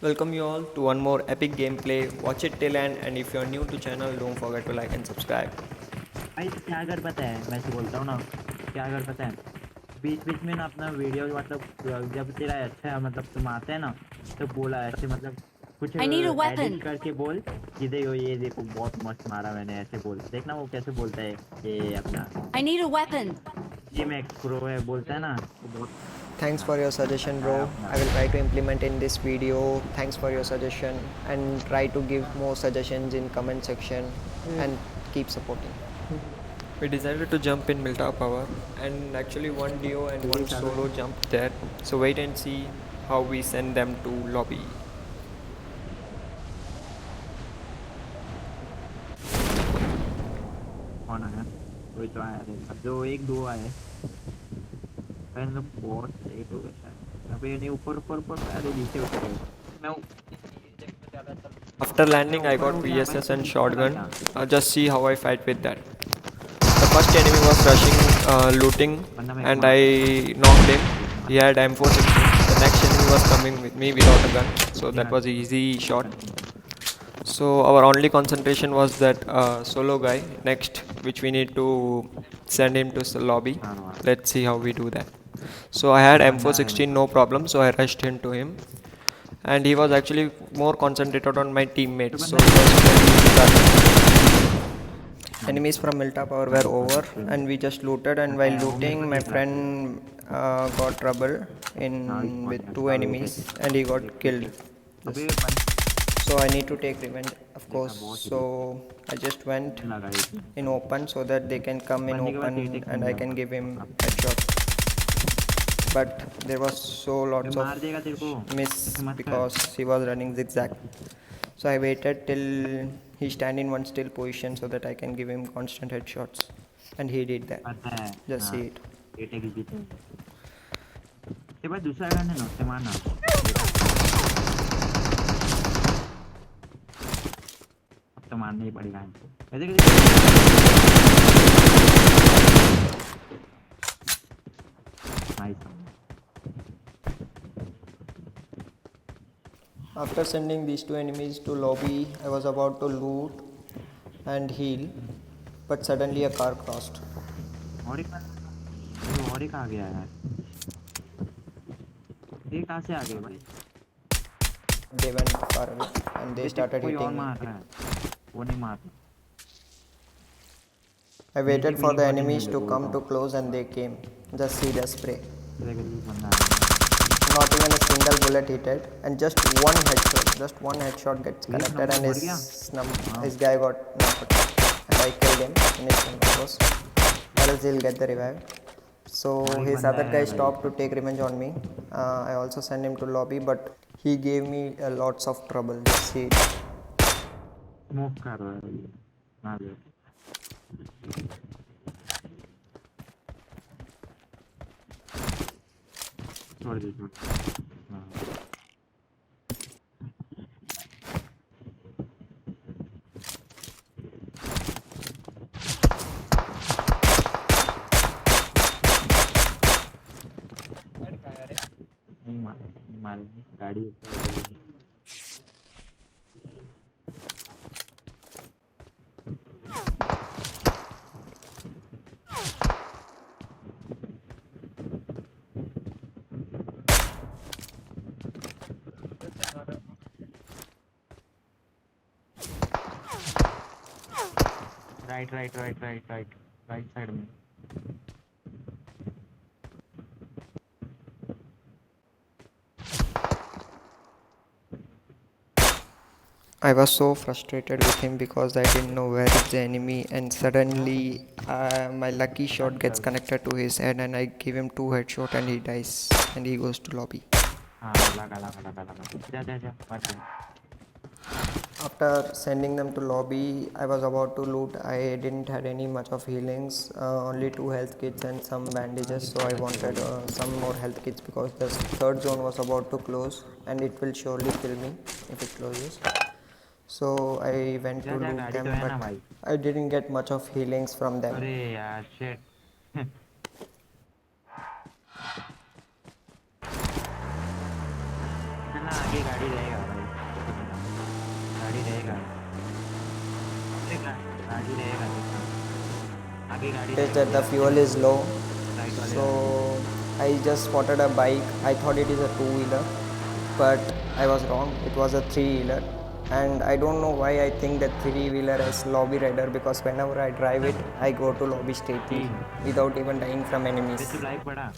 Welcome you all to one more epic gameplay. Watch it till end, and if you're new to channel, don't forget to like and subscribe. भाई तो क्या कर पता है मैं ऐसे बोलता हूँ ना क्या कर पता है बीच बीच में ना अपना वीडियो मतलब जब तेरा अच्छा है मतलब तुम आते हैं ना तो बोला ऐसे मतलब कुछ I need a edit weapon. करके बोल कि देखो ये देखो बहुत मस्त मारा मैंने ऐसे बोल देखना वो कैसे बोलता है ये अपना I need a weapon. G max pro है बोलता है ना वो बहुत Thanks for your suggestion, अच्छा है bro. अपना I will try to implement in this video. Thanks for your suggestion and try to give more suggestions in comment section and keep supporting. We decided to jump in Milta Power, and actually one duo and one solo jumped there. So wait and see how we send them to lobby. कौन आया कोई तो आया थे जो एक दो आए पहले तो बहुत लेट हो गया शायद अबे नहीं ऊपर ऊपर ऊपर अरे नीचे उतर गए मैं After मैं landing, I ऊपर got हो गया भाई VSS तू and नीचे चला shotgun. गया Just see how I fight with that. The first enemy was rushing, looting, वरना मैं and मार I knocked him. देख He मार had M416. The next enemy was coming with me without a gun, so that निकाल was easy shot. Continue So our only concentration was that solo guy next, which we need to send him to the lobby. हाँ हाँ Let's see how we do that. So I had एक बंदा है M416, no problem. So I rushed into him, and he was actually more concentrated on my तो teammates. So बंदा it was very easy target. Nice Enemies from Milta Power were nice over, nice and we just looted. And while वो मेरे को looting, my देख रहा था friend got trouble nice in one with two अच्छा wait है enemies, and he got देख killed. पीछे Just अबे बंदा so I need to take revenge, of देखा course. बहुत So he I just went लगा एक in open so that they can come in बंदे के पास open एटेक and नहीं I है can give him अपना headshot. But there was so अबे lots of मार देगा तेरे को miss ऐसे मत कर because he was running zigzag. So I waited till he stand in one still position so that I can give him constant headshots, and he did that. पता है Just हाँ see it. एटेक ही जीते तेरे पास दूसरा gun है ना उससे मारना देखा अब तो मारना ही पड़ेगा इनको nice After sending these two enemies to lobby, I was about to loot and heal, but suddenly a car crossed. और एक और एक आ गया यार ये कहाँ से आ गए भाई They went far away and they ये तेरे को started कोई और hitting me. मार रहा है वो नहीं मार रहा I नीचे waited for mini the bottle enemies mill to बोलता come to हूँ close and they came. Just see the spray. तेरे को बंदा आ रहा Not even a single bullet hit it, and just one headshot gets है एक connected, number and मर गया हाँ his guy got knocked, and I killed him. Finished him, of course, or else he'll get the revive. So और एक his बंदा other guy है भाई stopped to take revenge on me. I also sent him to lobby, but he gave me lots of trouble. Just see it. Smoke कर रहा है ये मार दे छोड़ दे छोड़ हाँ नहीं मार नहीं मारेंगे गाड़ी ऊपर आ गई है। Right right right right right right side में I was so frustrated with him because I didn't know where is the enemy, and suddenly my lucky shot gets uncle connected to his head, and I give him two headshot, and he dies, and he goes to lobby. हाँ लगा लगा लगा लगा जा जा जा मत जा After sending them to lobby, I was about to loot. I didn't had any much of healings, only two health kits and some bandages. So I wanted some more health kits because the third zone was about to close, and it will surely kill me if it closes. So I went to जा जा loot गाड़ी तो them, है ना but भाई I didn't get much of healings from them. अरे यार shit चलना आगे गाड़ी रहेगा भाई आगे गाड़ी noticed रहेगी that the रास्ते fuel में, is low. राइट वाले So रास्ते I just spotted a bike. I thought it is a two-wheeler, but I was wrong. It was a three-wheeler. And I don't know why I think that three-wheeler is lobby rider, because whenever I drive it, I go to lobby straightly तीन without even dying from फिर enemies. तू live पड़ा।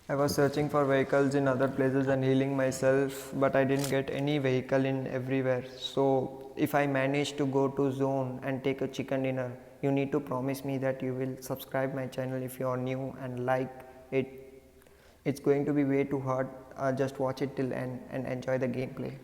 I was searching for vehicles in other places and healing myself, but I didn't get any vehicle in everywhere. So, if I manage to go to zone and take a chicken dinner, you need to promise me that you will subscribe my channel if you are new and like it. It's going to be way too hard. Just watch it till end and enjoy the gameplay.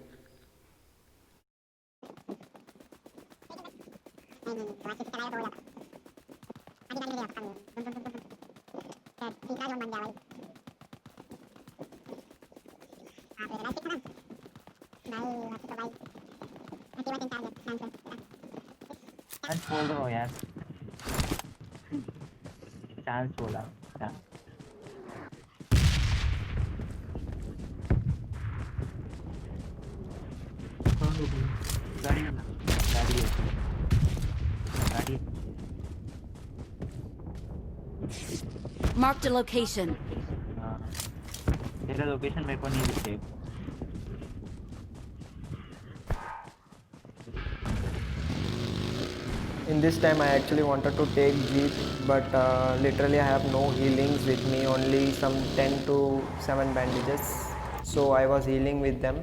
Chance बोल रहा हूँ यार, chance बोला chance. गाड़ी है ना, गाड़ी है, गाड़ी है। Marked a location. हाँ, तेरा लोकेशन मेरे को नहीं दिखे। In this time I actually wanted to take jeep, but literally I have no healings with me, only some 10 to 7 bandages. So I was healing with them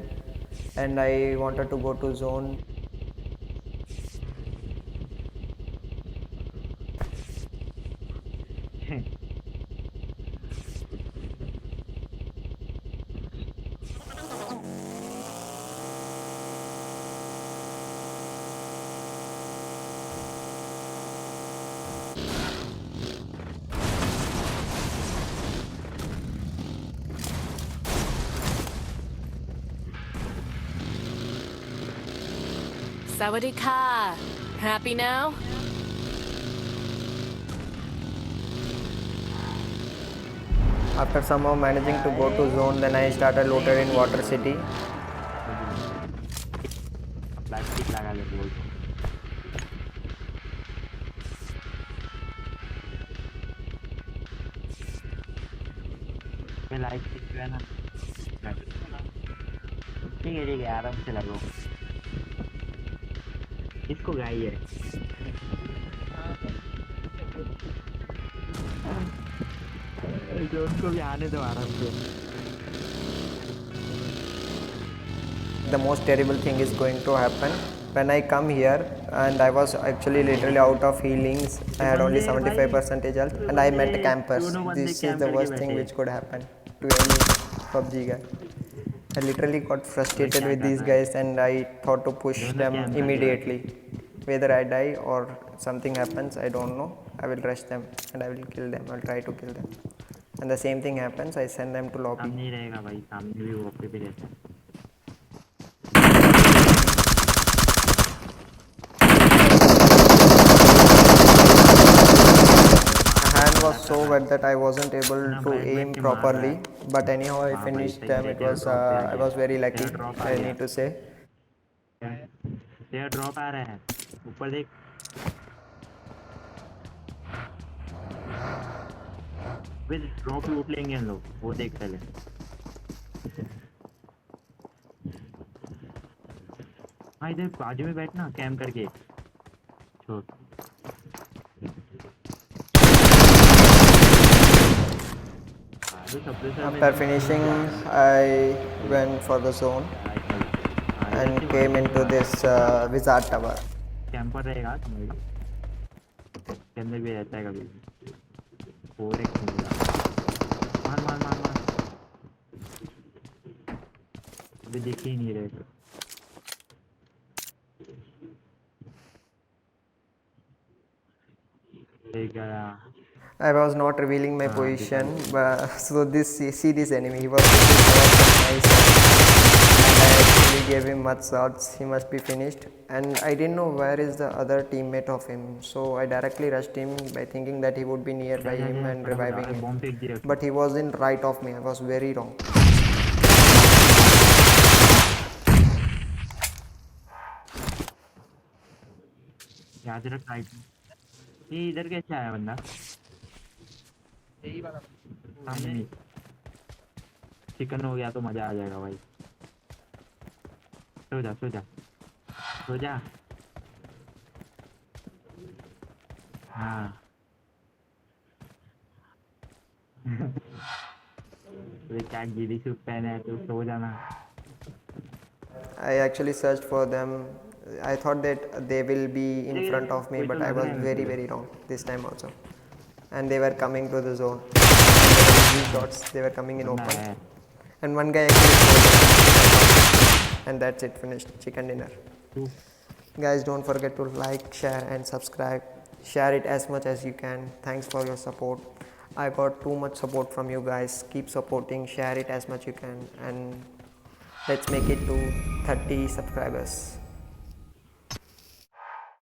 and I wanted to go to zone. Sawadee ka. Happy now? After somehow managing to go to zone, then I started looted in Water City. Plastic लगा ले बोल। मैं light stick जो है ना, ठीक है आराम से लगो। इसको गाई है, तो उनको भी आने दो आराम से। The most terrible thing is going to happen when I come here, and I was actually literally out of healings. I had only 75% health and I met campers. दोनों बंदे This is कैंप the करके worst thing बैठे। which could happen to any PUBG guy. I literally got frustrated क्या with these करना है, guys and I thought to push दोनों them camp करके immediately. Whether I die or something happens, I don't know. I will rush them and I will kill them. I'll try to kill them. And the same thing happens, I send them to lobby. सामने ही रहेगा भाई, सामने भी वो पे भी रहता है। My hand was so wet that I wasn't able ना to बैठ aim के मार रहा properly. है। But anyhow, I हाँ भाई finished सही them. है, It तेरा was ड्रॉप पे आ I गया, was very lucky. तेरा ड्रॉप आ I गया, need to say. तेरा ड्रॉप आ रहा है, ऊपर देख। फिर ड्रॉप लूट लेंगे हम लोग, वो देख पहले। हाँ इधर बाजू में बैठना कैम करके छोड़। After finishing, I went for the zone and came into this wizard tower. Camper रहेगा तुम्हारी के अंदर भी रहता है कभी। 4x मिलेगा, मार मार मार मार, अभी दिख ही नहीं रहे। देख गया। I was not revealing my हाँ position, दिखा। but so see this enemy. He was shooting nice, and I actually gave him much shots. He must be finished, and I didn't know where is the other teammate of him. So I directly rushed him by thinking that he would be nearby him and reviving him. Bomb फेंक दिया। But he was in right of me. I was very wrong. याद रख right. ये इधर कैसे आया बंदा? यही वाला सामने चिकन हो गया तो मजा आ जाएगा भाई। सो जा सो जा सो जा। हाँ तो क्या गिरी सूट पहने है तो सो जाना। I actually searched for them. I thought that they will be in front of me, but I was very, very wrong this time also. And they were coming to the zone. These dots, they were coming in बंदा open. है। And one guy actually killed. And that's it, finished. Chicken dinner. तू Guys, don't forget to like, share, and subscribe. Share it as much as you can. Thanks for your support. I got too much support from you guys. Keep supporting, share it as much you can, and let's make it to 30 subscribers.